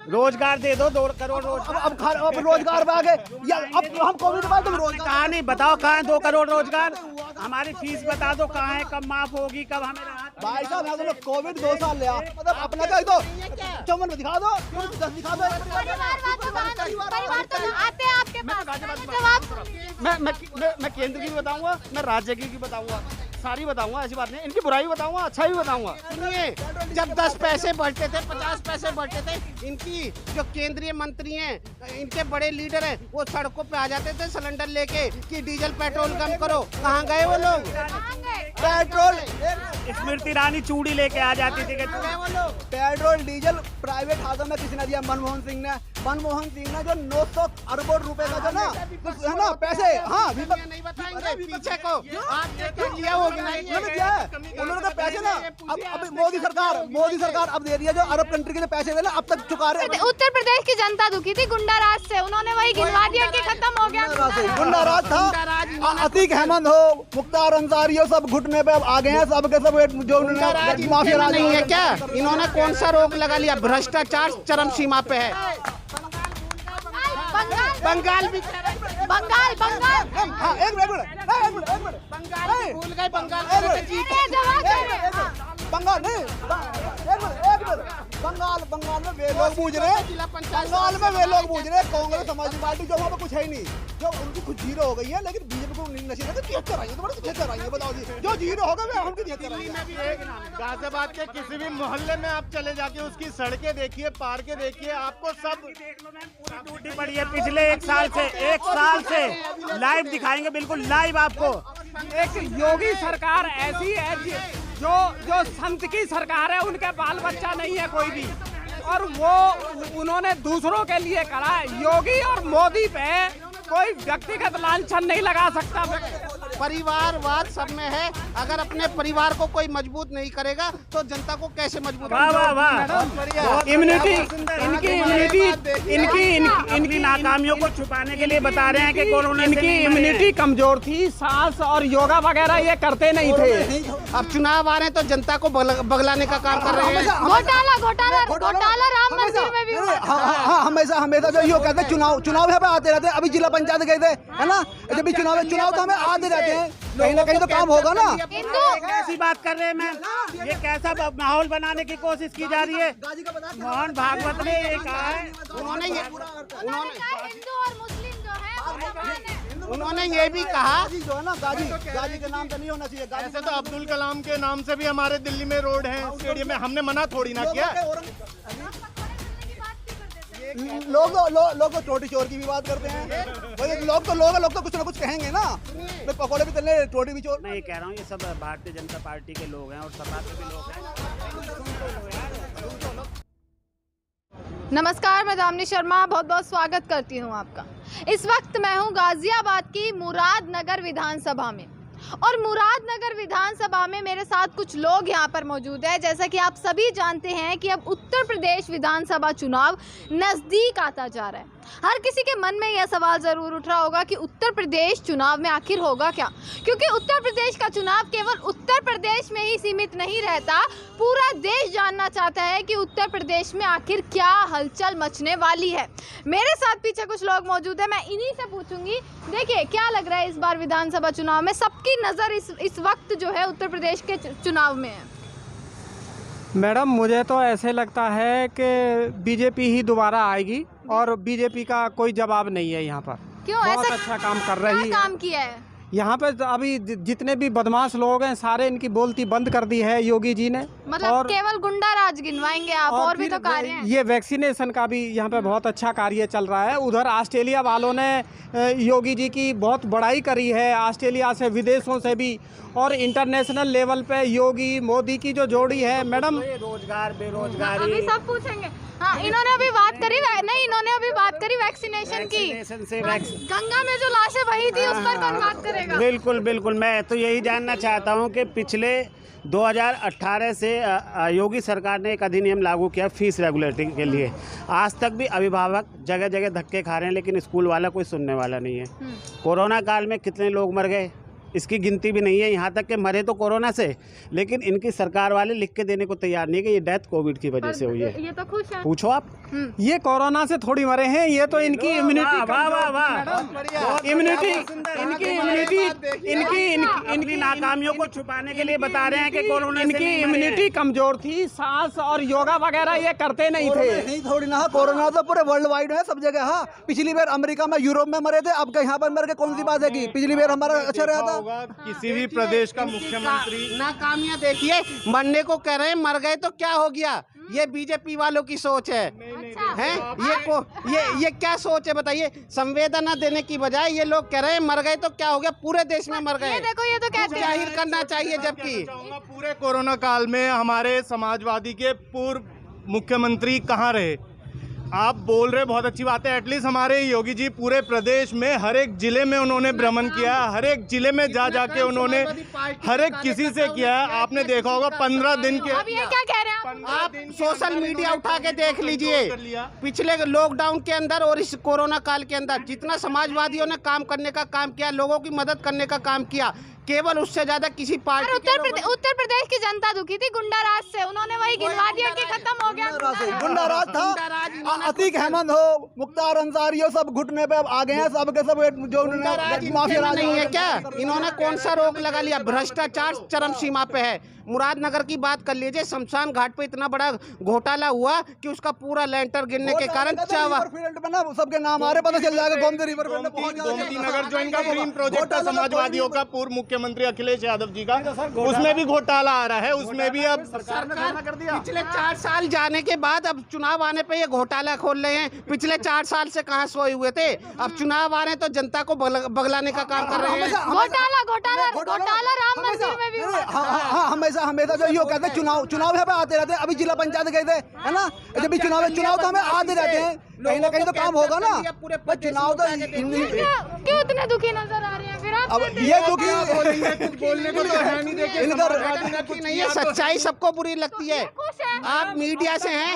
रोजगार दे दो 2 करोड़ रोजगार। अब रोजगार में आ गए या अब हम कोविड के बाद तुम रोजगार कहाँ नहीं बताओ, कहाँ है 2 करोड़ रोजगार? हमारी फीस बता दो कहाँ है, कब माफ होगी, कब हमें राहत? भाई साहब यहाँ तो कोविड 2 साल लिया, मतलब अपना क्या दो चौवन में दिखा दो, 10 दिखा दो। मैं केंद्र की भी बताऊंगा, मैं राज्य की भी बताऊंगा, सारी बताऊंगा, ऐसी बात नहीं। इनकी बुराई बताऊंगा, अच्छा भी बताऊंगा। सुनिए, जब 10 पैसे बढ़ते थे, 50 पैसे बढ़ते थे, इनकी जो केंद्रीय मंत्री हैं, इनके बड़े लीडर हैं, वो सड़कों पे आ जाते थे सिलेंडर लेके कि डीजल पेट्रोल कम करो। कहाँ गए वो लोग? पेट्रोल स्मृति ईरानी चूड़ी लेके आ जाती थी कि पेट्रोल डीजल प्राइवेट हाथों में किसने दिया? मनमोहन सिंह ने जो 900 अरबों रुपए का जो ना है ना पैसे, हाँ नहीं बताएंगे पीछे को आप किया होगा नहीं, उन्होंने दिया है, उन्होंने पैसे ना अब मोदी सरकार अब दे रही है, जो अरब कंट्री के पैसे थे ना अब तक चुका रहे हैं। उत्तर प्रदेश की जनता दुखी थी गुंडा राज से, उन्होंने वही गिनवा दिया कि खत्म हो गया गुंडा राज था। अतीक अहमद हो, मुख्तार अंसारी हो, सब घुटने पे अब आ गए हैं, सब के सब जो माफिया राज नहीं है क्या? इन्होंने कौन सा रोक लगा लिया? भ्रष्टाचार चरम सीमा पे है। बंगाल भी बंगाल हाँ एक मिनट बंगाल भूल गए, बंगाल बंगाल नहीं बंगाल में वे लोग बूझ रहे हैं, बंगाल में वे लोग बूझ रहे हैं कांग्रेस समाजवादी पार्टी, जो वहाँ पे कुछ है ही नहीं, जो उनकी कुछ जीरो हो गई है, लेकिन बीजेपी को नशे तो 73 आई है, तो बड़े 73 आई है, बताओ जी, जो जीरो होगा वे उनकी 73 आई है। गाजियाबाद के किसी भी मोहल्ले में आप चले जाके उसकी सड़कें देखिए, पार्कें देखिए, आपको सब टूटी पड़ी है। पिछले 1 साल से लाइव दिखाएंगे, बिल्कुल लाइव आपको। एक योगी सरकार ऐसी है जो संत की सरकार है, उनके बाल बच्चा नहीं है कोई भी, और वो उन्होंने दूसरों के लिए करा है। योगी और मोदी पे कोई व्यक्तिगत लांछन नहीं लगा सकता। परिवारवाद सब में है, अगर अपने परिवार को कोई मजबूत नहीं करेगा तो जनता को कैसे मजबूत? इनकी नाकामियों को छुपाने के लिए बता रहे हैं कि कोरोना इनकी इम्यूनिटी कमजोर थी, सांस और योगा वगैरह ये करते नहीं थे। अब चुनाव आ रहे हैं तो जनता को बगलाने का काम कर रहे हैं। घोटाला राम मंदिर में भी हुआ। हमेशा जो यो कहते हैं चुनाव है आते रहते हैं। अभी जिला पंचायत गए थे, है ना, जब भी चुनाव तो हमें आते रहते हैं, कहीं ना कहीं तो काम होगा ना। ऐसी बात कर रहे हैं मैम, ये कैसा माहौल बनाने की कोशिश की जा रही है? मोहन भागवत ने ये कहा है, उन्होंने ये भी कहा जो है ना गाजी के नाम पे नहीं होना चाहिए। ऐसे तो अब्दुल कलाम के नाम से भी हमारे दिल्ली में रोड है, स्टेडियम में, हमने मना थोड़ी ना किया। लोग तो चोटी चोर की भी बात करते हैं, वही लोग तो कुछ ना कुछ कहेंगे ना, पकौड़े भी तलने, चोटी भी चोर। मैं ये कह रहा हूँ, ये सब भारतीय जनता पार्टी के लोग हैं और सपा के भी लोग हैं। नमस्कार, मैं दामिनी शर्मा बहुत बहुत स्वागत करती हूं आपका। इस वक्त मैं हूं गाजियाबाद की मुरादनगर विधानसभा में, और मुरादनगर विधानसभा में मेरे साथ कुछ लोग यहां पर मौजूद हैं। जैसा कि आप सभी जानते हैं कि अब उत्तर प्रदेश विधानसभा चुनाव नज़दीक आता जा रहा है। हर किसी के मन में यह सवाल ज़रूर उठ रहा होगा कि उत्तर प्रदेश चुनाव में आखिर होगा क्या, क्योंकि उत्तर प्रदेश का चुनाव केवल उत्तर प्रदेश में ही सीमित नहीं रहता। पूरा देश जानना चाहता है कि उत्तर प्रदेश में आखिर क्या हलचल मचने वाली है। मेरे साथ पीछे कुछ लोग मौजूद हैं, मैं इन्हीं से पूछूंगी, देखिए क्या लग रहा है इस बार विधानसभा चुनाव में? सबकी नज़र इस वक्त जो है उत्तर प्रदेश के चुनाव में है। मैडम, मुझे तो ऐसे लगता है कि बीजेपी ही दोबारा आएगी, और बीजेपी का कोई जवाब नहीं है यहाँ पर। क्यों? बहुत ऐसा अच्छा काम कर रही है। काम किया है यहाँ पे अभी जितने भी बदमाश लोग हैं सारे इनकी बोलती बंद कर दी है योगी जी ने। मतलब और केवल गुंडा राज गिनवाएंगे आप, और भी तो कार्य हैं। ये वैक्सीनेशन का भी यहाँ पे बहुत अच्छा कार्य चल रहा है। उधर ऑस्ट्रेलिया वालों ने योगी जी की बहुत बड़ाई करी है, ऑस्ट्रेलिया से, विदेशों से भी, और इंटरनेशनल लेवल पे योगी मोदी की जो जोड़ी है मैडम। रोजगार, बेरोजगारी, अभी सब पूछेंगे। हाँ, इन्होंने अभी बात करी वैक्सीनेशन की। गंगा में जो लाशें बही थी उस पर कौन बात करेगा? बिल्कुल, मैं तो यही जानना चाहता हूँ कि पिछले 2018 से योगी सरकार ने एक अधिनियम लागू किया फीस रेगुलेटिंग के लिए। आज तक भी अभिभावक जगह जगह धक्के खा रहे हैं, लेकिन स्कूल वाला कोई सुनने वाला नहीं है। कोरोना काल में कितने लोग मर गए, इसकी गिनती भी नहीं है। यहाँ तक कि मरे तो कोरोना से, लेकिन इनकी सरकार वाले लिख के देने को तैयार नहीं है कि ये डेथ कोविड की वजह से हुई है। ये तो खुश है। पूछो आप। ये कोरोना से थोड़ी मरे हैं, ये तो इनकी इम्यूनिटी इनकी नाकामियों को छुपाने के लिए बता रहे हैं कि कोरोना से इनकी नहीं मरे हैं। इम्यूनिटी कमजोर थी, सांस और योगा वगैरह ये करते नहीं थे। नहीं थोड़ी ना, कोरोना तो पूरे वर्ल्ड वाइड है, सब जगह। हाँ, पिछली बार अमेरिका में, यूरोप में मरे थे, अब के यहाँ पर मर के कौन सी बात है कि पिछली बार हमारा अच्छा रहा था। होगा किसी भी प्रदेश का मुख्यमंत्री नाकामियां देखिए, मरने को कह रहे हैं, मर गए तो क्या हो गया। ये बीजेपी वालों की सोच है। ये क्या सोच है बताइए। संवेदना देने की बजाय ये लोग कह रहे हैं मर गए तो क्या हो गया, पूरे देश में मर गए। ये देखो, ये तो कहते हैं जाहिर करना चाहिए, जबकि पूरे कोरोना काल में हमारे समाजवादी के पूर्व मुख्यमंत्री कहाँ रहे। आप बोल रहे बहुत अच्छी बात है, एटलीस्ट हमारे योगी जी पूरे प्रदेश में हर एक जिले में उन्होंने भ्रमण किया, हर एक जिले में जा जाके उन्होंने हर एक किसी से किया है। आपने देखा होगा 15 दिन के। अब ये क्या कह रहे हैं आप सोशल मीडिया उठा के देख लीजिए, पिछले लॉकडाउन के अंदर और इस कोरोना काल के अंदर जितना समाजवादियों ने काम करने का काम किया, लोगों की मदद करने का काम किया, केवल उससे ज्यादा किसी पार्टी। उत्तर प्रदेश की जनता दुखी थी गुंडा राज से, उन्होंने वही गिनवा दिया कि खत्म हो गया। गुंडा राज था। अतीक अहमद हो, मुख्तार अंसारी हो, सब घुटने पे अब आ गए हैं, सब के सब जो माफिया राज नहीं है क्या। इन्होंने कौन सा रोक लगा लिया। भ्रष्टाचार चरम सीमा पे है। मुरादनगर की बात कर लीजिए, शमशान घाट पे इतना बड़ा घोटाला हुआ कि उसका पूरा लेंटर गिरने के कारण सबके नाम आ रहे, पता चल जाएगा। गोमती रिवर गोमती नगर जो इनका ड्रीम प्रोजेक्ट था समाजवादियों का, पूर्व मुख्यमंत्री अखिलेश यादव जी का, उसमें भी घोटाला आ रहा है। उसमें भी अब पिछले 4 साल जाने के बाद अब चुनाव आने पे ये घोटाला खोल रहे हैं। पिछले 4 साल से कहाँ सोए हुए थे, अब चुनाव आ रहे हैं तो जनता को बगलाने का काम कर रहे हैं। घोटाला राम मंदिर में भी हुआ। हमेशा जो यो कहते हैं चुनाव है पे आते रहते हैं। अभी जिला पंचायत गए थे, है ना, जब भी चुनाव तो हमें आते रहते हैं, कहीं ना कहीं तो काम होगा ना। चुनाव तो क्यों इतने दुखी नजर आ रहे हैं फिर आप? अब ये दुखी बोलने को तो है नहीं। देखिए नहीं है, सच्चाई सबको बुरी लगती है। आप मीडिया से हैं,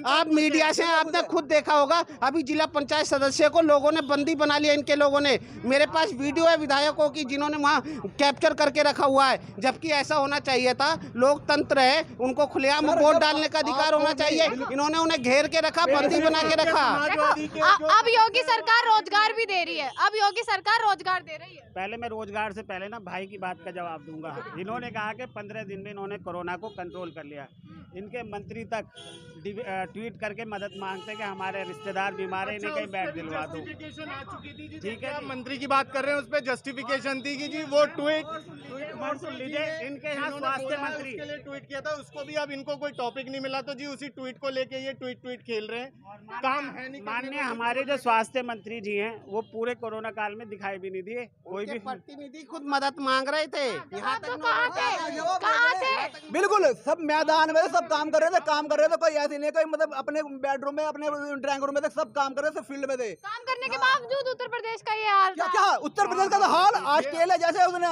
आप मीडिया से हैं, आपने खुद देखा होगा। अभी जिला पंचायत सदस्य को लोगों ने बंदी बना लिया, इनके लोगों ने। मेरे पास वीडियो है विधायकों की जिन्होंने वहाँ कैप्चर करके रखा हुआ है, जबकि ऐसा होना चाहिए था। लोकतंत्र है, उनको खुलेआम वोट डालने का अधिकार होना चाहिए। इन्होंने उन्हें घेर के रखा, बंदी बना के रखा। अब योगी सरकार रोजगार भी दे रही है, अब योगी सरकार रोजगार दे रही है। पहले मैं रोजगार से पहले ना भाई की बात का जवाब दूंगा। इन्होंने कहा कि 15 दिन में इन्होंने कोरोना को कंट्रोल कर लिया। इनके मंत्री तक ट्वीट करके मदद मांगते कि हमारे रिश्तेदार बीमार है, इन्हें कहीं बेड दिलवा दो। ठीक है, मंत्री की बात कर रहे हैं, उस पर जस्टिफिकेशन थी कि जी वो ट्वीट सुन लीजिए। इनके यहाँ स्वास्थ्य मंत्री के लिए ट्वीट किया था, उसको भी अब इनको कोई टॉपिक नहीं मिला, तो जी उसी ट्वीट को लेके ये ट्वीट खेल रहे हैं। काम है नहीं। माननीय हमारे जो स्वास्थ्य मंत्री जी हैं, वो पूरे कोरोना काल में दिखाई भी नहीं दिए। कोई भी प्रतिनिधि खुद मदद मांग रहे थे। यहाँ तक कहाँ थे? बिल्कुल सब मैदान में सब काम कर रहे थे, कोई ऐसे नहीं, कोई मतलब अपने बेडरूम में, अपने ड्राइंग रूम में थे, सब काम कर रहे थे, फील्ड में थे। काम करने के बावजूद उत्तर प्रदेश का ये हाल था। क्या उत्तर प्रदेश का तो हाल ऑस्ट्रेलिया जैसे उसने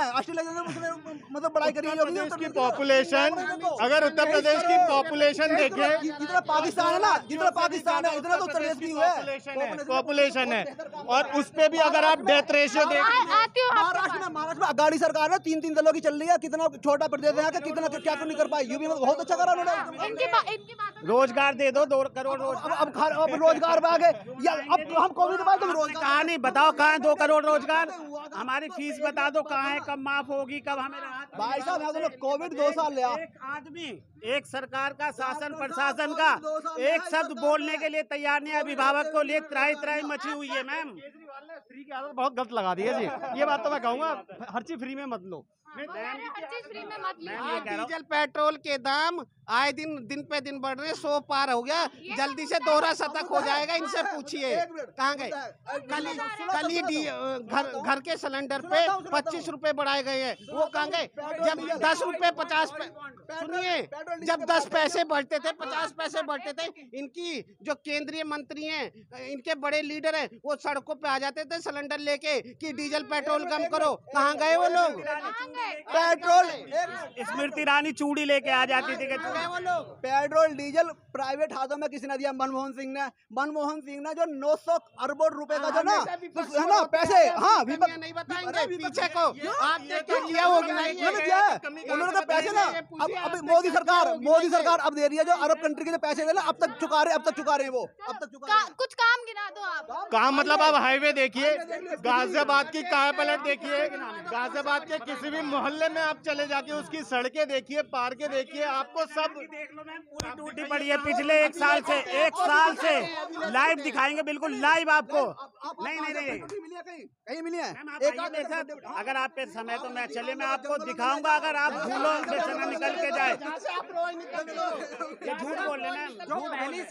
मतलब बड़ाई करी है। उसकी पॉपुलेशन, अगर उत्तर प्रदेश की पॉपुलेशन देखें, जितना पाकिस्तान है ना, जितना पाकिस्तान है, इतना तो उत्तर प्रदेश की है पॉपुलेशन है। और उस पे भी अगर आप डेथ रेशियो देखें, महाराष्ट्र में अगाड़ी सरकार है, 3 दलों की चल रही है। कितना छोटा प्रदेश है, कितना क्या नहीं कर पाई। यूपी में बहुत अच्छा करा उन्होंने। रोजगार दे दो 2 करोड़ रोजगार। अब रोजगार में आ गए। अब हम कोविड के बाद रोजगार कहाँ नहीं बताओ, कहाँ है 2 करोड़ रोजगार? हमारी फीस बता दो कहाँ है, कब माफ होगी, कब हमें राहत। भाई साहब कोविड 2 साल लिया। एक आदमी, एक सरकार का शासन प्रशासन का एक शब्द बोलने के लिए तैयार नहीं है। अभिभावक को ले त्राही मची हुई है। मैम फ्री की आदत बहुत गलत लगा दी है जी, ये बात तो मैं कहूँगा। हर चीज फ्री में मत लो। हर चीज फ्री में मत लीजिए। डीजल पेट्रोल के दाम आए दिन पे दिन बढ़ रहे हैं, 100 पार हो गया, जल्दी से दोहरा शतक हो जाएगा। इनसे पूछिए कहाँ गए। कल ही घर के सिलेंडर पे 25 रुपए बढ़ाए गए हैं, वो कहाँ गए? जब 10 रुपए 50 सुनिए, जब 10 पैसे बढ़ते थे, 50 पैसे बढ़ते थे, इनकी जो केंद्रीय मंत्री हैं, इनके बड़े लीडर हैं, वो सड़कों पे आ जाते थे सिलेंडर लेके कि डीजल पेट्रोल कम करो। कहाँ गए वो लोग? पेट्रोल स्मृति ईरानी चूड़ी लेके आ जाती थी कि गए वो लोग। पेट्रोल डीजल प्राइवेट हाथों में किसने दिया? मनमोहन सिंह ने जो 900 अरबों रुपए का जो ना है ना पैसे, हाँ नहीं बताएंगे पीछे को आप देखिए किया होगा उन्होंने दिया है, उन्होंने तो पैसे ना अब मोदी सरकार अब दे रही है, जो अरब कंट्री के जो पैसे दे ना अब तक चुका रहे हैं वो, अब तक चुका रहे हैं। कुछ काम गिना दो आप। काम मतलब आप हाईवे देखिए, गाजियाबाद की कायापलट देखिए, गाजियाबाद के किसी भी मोहल्ले में आप चले जाके उसकी सड़कें देखिए, पार्कें देखिए, आपको सब देख लो मैम, पूरी टूटी पड़ी है पिछले एक साल से लाइव दिखाएंगे, बिल्कुल लाइव आपको। नहीं कहीं मिली है मैम, आप आइए मेरे साथ, अगर आप पे समय तो मैं चलिए, मैं आपको दिखाऊंगा। अगर आप भूलो से समय निकल के जाए, ये झूठ बोल रहे हैं मैम, झूठ बोल रहे हैं।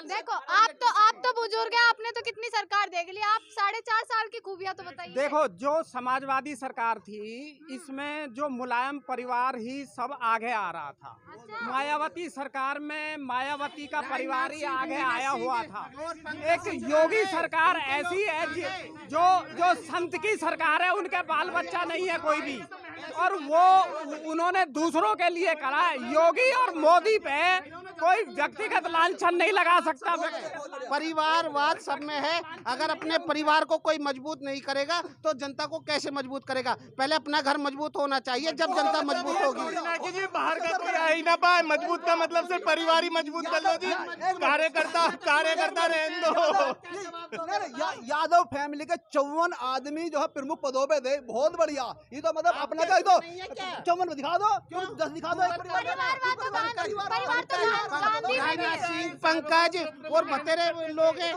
देखो आप तो बुजुर्ग हैं, आपने तो कितनी सरकार देख ली, आप 4.5 साल की खूबियां तो बताइए। देखो, जो समाजवादी सरकार थी इसमें जो मुलायम परिवार ही सब आगे आ रहा था। मायावती सरकार में मायावती का परिवार ही आगे आया हुआ था। एक योगी सरकार ऐसी है जो संत की सरकार है, उनके बाल बच्चा नहीं है कोई भी, और वो उन्होंने दूसरों के लिए करा है। योगी और मोदी पे कोई व्यक्तिगत लांछन नहीं लगा सकता। परिवारवाद सब में है। अगर अपने परिवार को कोई मजबूत नहीं करेगा तो जनता को कैसे मजबूत करेगा? पहले अपना घर मजबूत होना चाहिए, जब जनता मजबूत होगी। जी बाहर का कोई आ ही ना पाए, मजबूत का मतलब सिर्फ परिवार ही मजबूत कर लो जी, कार्यकर्ता रहने दो। यादव फैमिली के 54 आदमी जो है प्रमुख पदों पे थे, बहुत बढ़िया। ये तो मतलब अपना क्या, तो 54 दिखा दो, 10 दिखा दो। पंकज और बतेरे लोग हैं,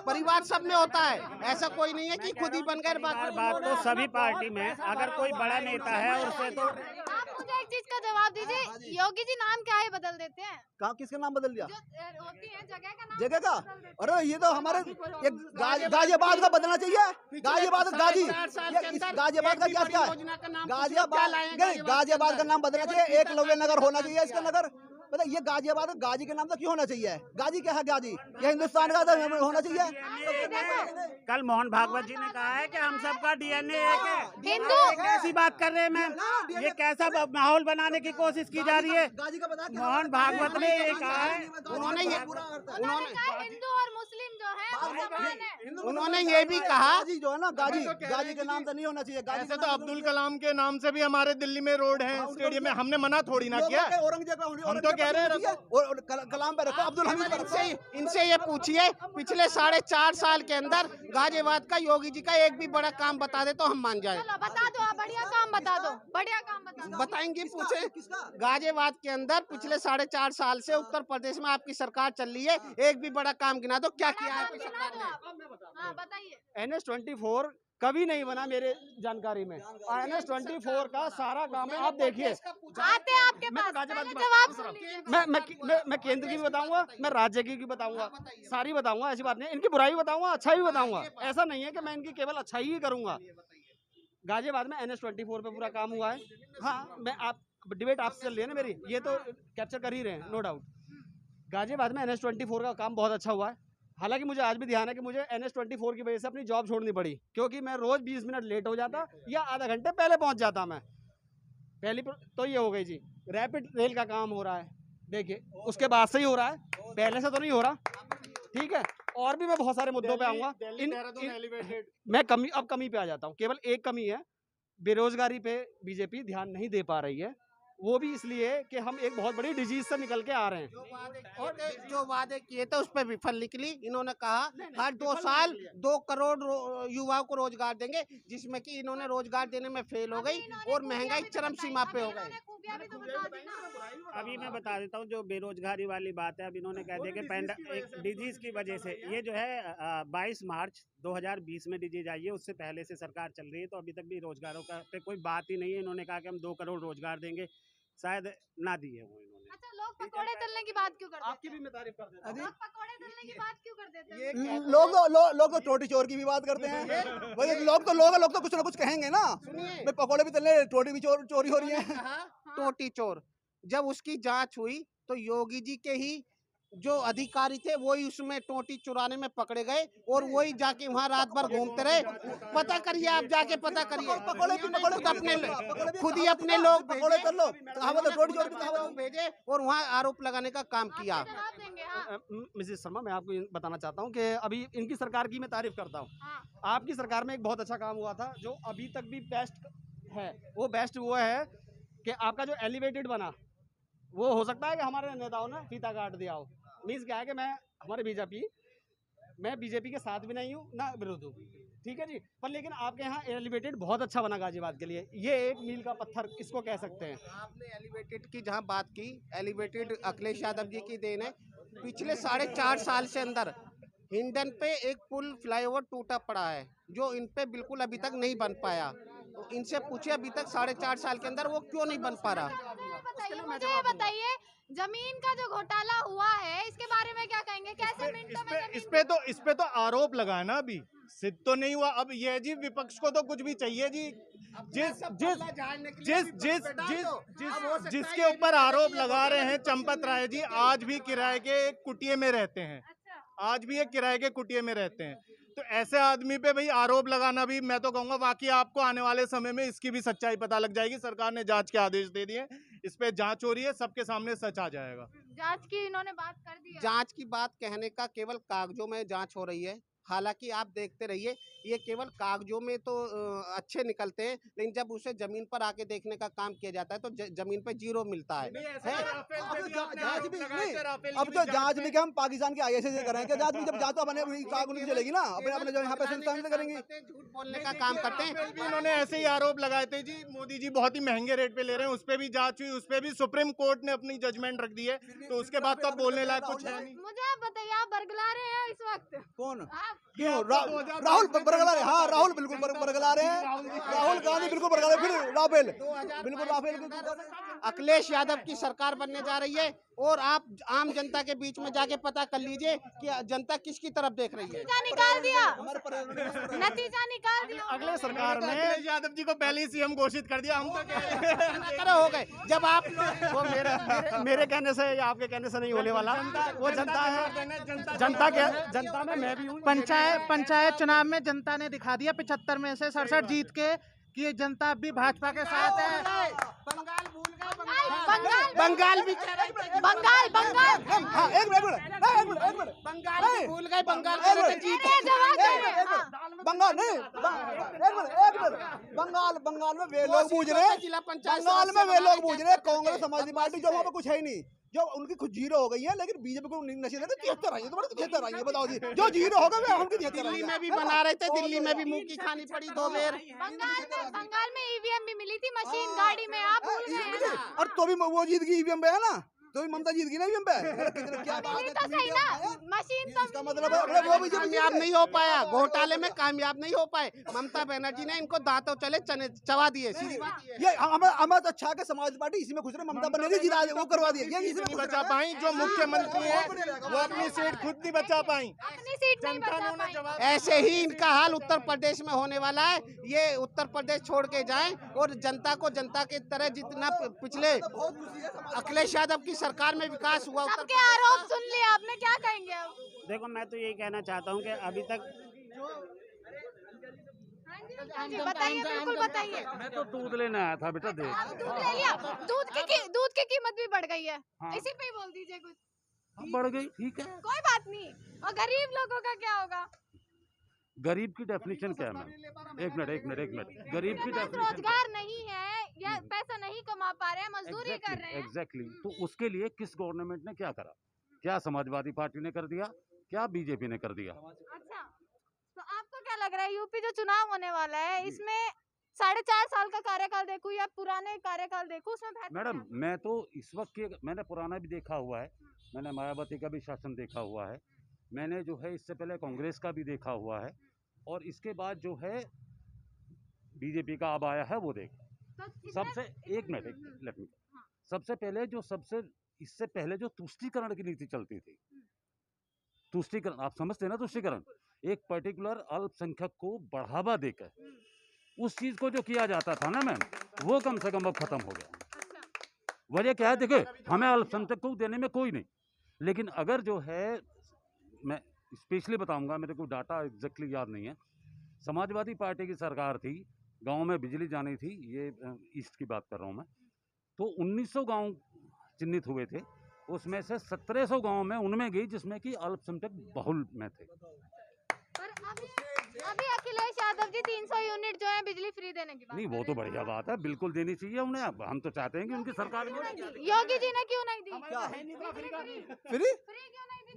परिवार सब में होता है, ऐसा कोई नहीं है कि खुद ही बन गए। बात तो सभी पार्टी में, अगर कोई बड़ा नेता है उससे तो आप मुझे एक चीज का जवाब दीजिए, योगी जी नाम क्या है बदल देते हैं? कहाँ किसका नाम बदल दिया? जो होती है जगह का नाम, जगह का? अरे ये तो हमारे गाजियाबाद का बदलना चाहिए। गाजियाबाद का क्या है? गाजियाबाद का नाम बदलना चाहिए, एकलव्य नगर होना चाहिए इसका नगर। पता ये गाजियाबाद गाजी के नाम तो क्यों होना चाहिए? गाजी क्या है? गाजी ये हिंदुस्तान का तो होना चाहिए। कल मोहन भागवत जी ने कहा है कि हम सबका डीएनए एक है। हिंदू कैसी बात कर रहे हैं मैम? ये कैसा माहौल बनाने की कोशिश की जा रही है? गाजी का बता मोहन भागवत ने ये कहा है, उन्होंने हिंदू और मुस्लिम जो है वो समान है। उन्होंने ये भी कहा गाजी जो है ना, गाजी के नाम तो नहीं होना चाहिए। ऐसे तो अब्दुल कलाम के नाम से भी हमारे दिल्ली में रोड है, स्टेडियम में, हमने मना थोड़ी ना किया। औरंगजेब हम तो कह रहे हैं और कलाम पे रखो, अब्दुल हमीद पे रखो। इनसे ये पूछिए, पिछले 4.5 साल के अंदर गाजियाबाद का योगी जी का एक भी बड़ा काम बता दे तो हम मान जाए। चलो बता दो, आप बढ़िया काम बता दो, बढ़िया काम बता दो। बताएंगे, पूछे गाजियाबाद के अंदर पिछले 4.5 साल से उत्तर प्रदेश में आपकी सरकार चल रही है, एक भी बड़ा काम गिना दो, क्या किया है आपकी सरकार ने? हाँ बताइए। NH24 कभी नहीं बना मेरे जानकारी में। NH24 का सारा काम है, आप देखिए। आते हैं आपके पास, पहले जवाब सुनिए। मैं केंद्र की भी बताऊंगा, मैं राज्य की भी बताऊंगा, सारी बताऊंगा, ऐसी बात नहीं। इनकी बुराई भी बताऊंगा, अच्छा भी बताऊंगा। ऐसा नहीं है कि मैं इनकी केवल अच्छाई ही करूंगा। गाजियाबाद में NH24 पे पूरा काम हुआ है। हाँ, मैं आप डिबेट आपसे चल रही है ना मेरी, ये तो कैप्चर कर ही रहे हैं, नो डाउट। गाजियाबाद में NH24 का काम बहुत अच्छा हुआ है। हालांकि मुझे आज भी ध्यान है कि मुझे NH24 की वजह से अपनी जॉब छोड़नी पड़ी, क्योंकि मैं रोज 20 मिनट लेट हो जाता या आधा घंटे पहले पहुंच जाता। मैं पहली तो ये हो गई जी। रैपिड रेल का काम हो रहा है, देखिए उसके बाद से ही हो रहा है, पहले से तो नहीं हो रहा, ठीक है। और भी मैं बहुत सारे मुद्दों पे आऊंगा। मैं कमी पे आ जाता हूँ। केवल एक कमी है, बेरोजगारी पे बीजेपी ध्यान नहीं दे पा रही है। वो भी इसलिए कि हम एक बहुत बड़ी डिजीज से निकल के आ रहे हैं। जो वादे किए थे उस पर विफल निकली। इन्होंने कहा हर 2 साल 2 करोड़ युवाओं को रोजगार देंगे, जिसमें कि इन्होंने रोजगार देने में फेल हो गई और महंगाई चरम सीमा पे हो गई। अभी मैं बता देता हूँ जो बेरोजगारी वाली बात है। अब इन्होंने कह दिया कि एक डिजीज की वजह से, ये जो है 22 मार्च 2020 में डिजीज आई है, उससे पहले से सरकार चल रही है, तो अभी तक भी रोजगारों का पे कोई बात ही नहीं है। इन्होंने कहा कि हम 2 करोड़ रोजगार देंगे, शायद ना दिए वो इन्होंने। अच्छा, लोग पकोड़े तलने की बात क्यों करते हैं? आपकी भी मैं तारीफ कर देता हूं। लोग पकोड़े तलने की बात क्यों कर देते हैं? लोग तो टोटी चोर की भी बात करते हैं। वही लोग तो कुछ ना कुछ कहेंगे ना। मैं पकौड़े भी तलने, टोटी भी चोरी हो रही है। टोटी चोर जब उसकी जांच हुई तो योगी जी के ही जो अधिकारी थे वही उसमें टोटी चुराने में पकड़े गए और वही जाके वहाँ रात भर घूमते रहे। पता करिए, आप जाके पता करिए, खुद ही अपने लोग पकौड़े कर लो, कहावत है, टोटी चोर की कहावत है। भेजे और वहाँ आरोप लगाने का काम किया। जवाब देंगे। हाँ। मिसेस शर्मा, मैं आपको बताना चाहता हूँ कि अभी इनकी सरकार की मैं तारीफ करता हूँ। हाँ। आपकी सरकार में एक बहुत अच्छा काम हुआ था जो अभी तक भी बेस्ट है। वो बेस्ट वो है कि आपका जो एलिवेटेड बना, वो हो सकता है कि हमारे नेताओं ने फीता काट दिया हो। मीन्स क्या है कि मैं बीजेपी के साथ भी नहीं हूँ ना विरोध हूँ, ठीक है जी, पर लेकिन आपके यहाँ एलिवेटेड बहुत अच्छा बना गाजियाबाद के लिए। ये एक मील का पत्थर इसको कह सकते हैं। आपने एलिवेटेड की जहां बात की, एलिवेटेड अखिलेश यादव जी की देन है। पिछले 4.5 साल से अंदर हिंडन पे एक पुल फ्लाईओवर टूटा पड़ा है जो इन पे बिल्कुल अभी तक नहीं बन पाया। तो इनसे पूछे अभी तक 4.5 साल के अंदर वो क्यों नहीं बन पा रहा। मुझे ये बताइए, जमीन का जो घोटाला हुआ है इसके बारे में क्या कहेंगे? कैसे मिनटों में जमीन इस पे तो आरोप लगा है ना, अभी सिद्ध तो नहीं हुआ। अब ये है जी, विपक्ष को तो कुछ भी चाहिए जी। जिसके ऊपर आरोप लगा रहे हैं चंपत राय जी, आज भी किराए के कुटिये में रहते हैं। आज भी एक किराए के कुटिये में रहते हैं। तो ऐसे आदमी पे भाई आरोप लगाना भी, मैं तो कहूंगा बाकी आपको आने वाले समय में इसकी भी सच्चाई पता लग जाएगी। सरकार ने जांच के आदेश दे दिए, इस पे जांच हो रही है, सबके सामने सच आ जाएगा। जांच की इन्होंने बात कर दी है। जांच की बात कहने का केवल कागजों में जांच हो रही है। हालांकि आप देखते रहिए, ये केवल कागजों में तो अच्छे निकलते हैं, लेकिन जब उसे जमीन पर आके देखने का काम किया जाता है तो जमीन पे 0 मिलता है। अब तो जांच भी क्या हम पाकिस्तान के आगे से करें क्या? जांच भी जब जांच तो अपने कानून की चलेगी ना, अपने अपने जो यहाँ पे संस्थान से करेंगे। झूठ बोलने का काम करते हैं। इन्होंने ऐसे ही आरोप लगाए थे जी, मोदी जी बहुत ही महंगे रेट पे ले रहे हैं, उस पर भी जांच हुई, उस पर भी सुप्रीम कोर्ट ने अपनी जजमेंट रख दी है। तो उसके बाद तो अब बोलने लायक कुछ है नहीं। मुझे आप बताइए, आप बरगला रहे हैं इस वक्त? कौन? आप क्यों? राहुल बरगला रहे? हाँ, राहुल बिल्कुल बरगला रहे हैं। राहुल गांधी बिल्कुल बरगला रहे। फिर राफेल, बिल्कुल राफेल। अखिलेश यादव की सरकार बनने जा रही है और आप आम जनता के बीच में जाके पता कर लीजिए कि जनता किसकी तरफ देख रही है। नतीजा निकाल दिया, नतीजा निकाल दिया। अगले सरकार ने यादव जी को पहले ही सीएम घोषित कर दिया। हम तो तरह हो गए जब आप वो मेरे कहने से या आपके कहने से नहीं होने वाला। वो जनता है, जनता में मैं भी हूँ। पंचायत चुनाव में जनता ने दिखा दिया 75 में से 67 जीत के कि ये जनता भी भाजपा के साथ है। बंगाल भी बंगाल हाँ, एक मिनट बंगाल भी भूल गए। बंगाल बंगाल नहीं, एक मिनट। बंगाल में वे लोग बूझ रहे हैं, बंगाल में वे लोग बूझ रहे हैं कांग्रेस समाजवादी पार्टी जो वहाँ पे कुछ है ही नहीं, जो उनकी खुद 0 हो गई है, लेकिन बीजेपी को नसीब है 73 आई है। तुम्हारे 73 आई है, बताओ जी, जो 0 होगा वे उनकी 73 दिल्ली में भी बना रहे थे, दिल्ली में भी मुंह की खानी पड़ी 2 बेर। बंगाल में ईवीएम भी मिली थी मशीन गाड़ी में, आप भूल गए हैं ना? और तो भी वो जीत गई ईवीएम पे, है ना? तो भी ममता जीत गई ना ईवीएम पे। क्या बात मिली है? तो सही ना, मशीन तो इसका मतलब है वो भी कामयाब नहीं हो पाया, घोटाले में कामयाब नहीं हो पाए। ममता बनर्जी ने इनको दांतों चले चबा दिए। सीधी बात ये अहमद अच्छा के समाजवादी पार्टी इसी में खुश रहे, ममता बनर्जी जिता वो करवा दिया। ये नहीं बचा पाई, जो मुख्यमंत्री है वो अपनी सीट खुद नहीं बचा पाई। अपनी सीट नहीं बचा पाई। ऐसे ही इनका हाल उत्तर प्रदेश में होने वाला है। ये उत्तर प्रदेश छोड़ के जाएं और जनता को जनता की तरह जितना पिछले अखिलेश यादव की सरकार में विकास हुआ। सबके आरोप सुन लिए आपने, क्या कहेंगे अब? देखो, मैं तो यही कहना चाहता हूँ कि अभी तक हाँ जी, बताइए, बिल्कुल बताइए। मैं तो दूध लेने आया था बेटा, देख। आप दूध ले लिया? दूध की कीमत भी बढ़ गई है। हाँ। इसी पे ही बोल दीजिए कुछ। बढ़ गई, ठीक है। कोई बात नहीं। और गरीब लोगों का क्या होगा? गरीब की डेफिनेशन क्या है मैम? एक मिनट। गरीब की डेफिनेशन रोजगार नहीं है या पैसा नहीं कमा पा रहे हैं, मजदूरी कर रहे हैं। एग्जैक्टली। तो उसके लिए किस गवर्नमेंट ने क्या करा? क्या समाजवादी पार्टी ने कर दिया, क्या बीजेपी ने कर दिया? अच्छा, तो आपको क्या लग रहा है यूपी जो चुनाव होने वाला है इसमें 4.5 साल का कार्यकाल देखूं या पुराने कार्यकाल देखूं, उसमें बेहतर मैडम, क्या? मैं तो इस वक्त के, मैंने पुराना भी देखा हुआ है, मैंने मायावती का भी शासन देखा हुआ है, मैंने जो है इससे पहले कांग्रेस का भी देखा हुआ है, और इसके बाद जो है बीजेपी का अब आया है वो देखा। तो सबसे एक मिनट लेट मी, सबसे पहले इससे पहले जो तुष्टीकरण की नीति चलती थी, तुष्टीकरण आप समझते हैं ना, तुष्टीकरण एक पर्टिकुलर अल्पसंख्यक को बढ़ावा देकर उस चीज को जो किया जाता था ना मैम, वो कम से कम अब खत्म हो गया। वजह क्या है? देखिए, हमें अल्पसंख्यक को देने में कोई नहीं, लेकिन अगर जो है, मैं स्पेशली बताऊंगा, मेरे को डाटा एग्जैक्टली याद नहीं है, समाजवादी पार्टी की सरकार थी, गांव में बिजली जानी थी, ये ईस्ट की बात कर रहा हूँ मैं, तो 1900 गांव चिन्हित हुए थे, उसमें से 1700 गांव में उनमें गई जिसमें कि अल्पसंख्यक बहुल में थे। पर अभी अखिलेश यादव जी 300 यूनिट जो है बिजली फ्री देने की बात नहीं, वो तो बढ़िया बात है, बिल्कुल देनी चाहिए उन्हें। अब हम तो चाहते हैं कि उनकी सरकार में योगी जी ने क्यों नहीं दी? फ्री फ्री क्यों नहीं दी?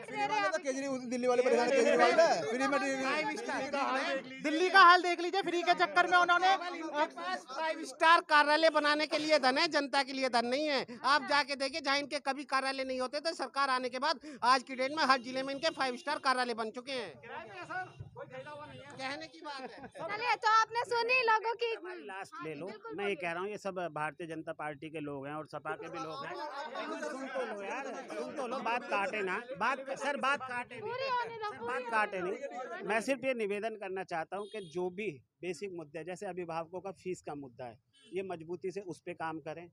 फ्री वाले तो केजरीवाल, दिल्ली वाले परेशान केजरीवाल है, फ्री में दिल्ली का हाल देख लीजिए। फ्री के चक्कर में उन्होंने 5 स्टार कार्यालय बनाने के लिए धन है, जनता के लिए धन नहीं है। आप जाके देखिए, जहाँ इनके कभी कार्यालय नहीं होते थे, सरकार आने के बाद आज की डेट में हर जिले में इनके 5 स्टार कार्यालय बन चुके हैं। कहने की बात है। चलिए, तो आपने सुनी लोगों की। लास्ट ले लो, मैं ये कह रहा हूँ, ये सब भारतीय जनता पार्टी के लोग हैं और सपा के भी लोग हैं। सुन तो लो यार, सुन तो लो, बात काटे ना, बात काटे पूरी नहीं, होने दो, सर पूरी बात काटे नहीं। मैं सिर्फ ये निवेदन करना चाहता हूँ कि जो भी बेसिक मुद्दे, जैसे अभिभावकों का फीस का मुद्दा है, ये मजबूती से उस पर काम करें।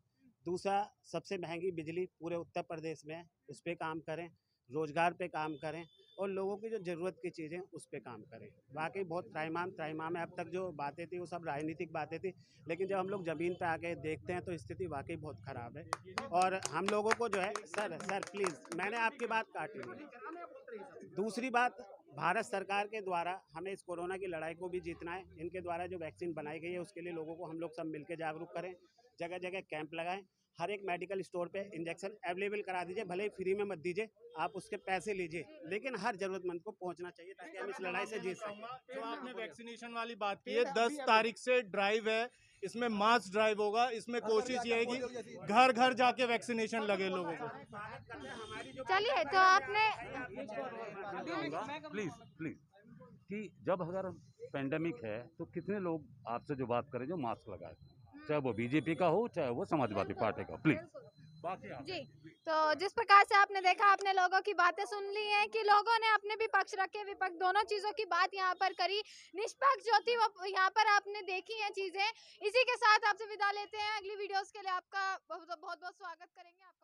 दूसरा, सबसे महंगी बिजली पूरे उत्तर प्रदेश में है, उस पर काम करें। रोजगार पे काम करें और लोगों की जो ज़रूरत की चीज़ें उस पे काम करें। वाकई बहुत त्राहिमाम है। अब तक जो बातें थी वो सब राजनीतिक बातें थी, लेकिन जब हम लोग ज़मीन पे आके देखते हैं तो स्थिति वाकई बहुत ख़राब है। और हम लोगों को जो है, सर प्लीज़, मैंने आपकी बात काटी नहीं। दूसरी बात, भारत सरकार के द्वारा हमें इस कोरोना की लड़ाई को भी जीतना है। इनके द्वारा जो वैक्सीन बनाई गई है उसके लिए लोगों को हम लोग सब मिलकर जागरूक करें, जगह जगह कैंप लगाएं, हर एक मेडिकल स्टोर पे इंजेक्शन अवेलेबल करा दीजिए, भले ही फ्री में मत दीजिए, आप उसके पैसे लीजिए, लेकिन हर जरूरतमंद को पहुंचना चाहिए ताकि हम इस लड़ाई से जीत सकें। जो आपने वैक्सीनेशन वाली बात की है, 10 तारीख से ड्राइव है, इसमें मास ड्राइव होगा। इसमें कोशिश ये है कि घर घर जाके वैक्सीनेशन लगे लोगों को। चलिए, तो आपने प्लीज कि जब अगर पेंडेमिक है तो कितने लोग आपसे जो बात करें जो मास्क लगाए, चाहे वो बीजेपी का हो चाहे वो समाजवादी पार्टी का, प्लीज। जी, तो जिस प्रकार से आपने देखा, आपने लोगों की बातें सुन ली हैं कि लोगों ने अपने भी पक्ष रखे, विपक्ष दोनों चीजों की बात यहाँ पर करी। निष्पक्ष जो थी वो यहाँ पर आपने देखी हैं चीजें। इसी के साथ आपसे विदा लेते हैं। अगली वीडियोस के लिए आपका बहुत बहुत स्वागत करेंगे।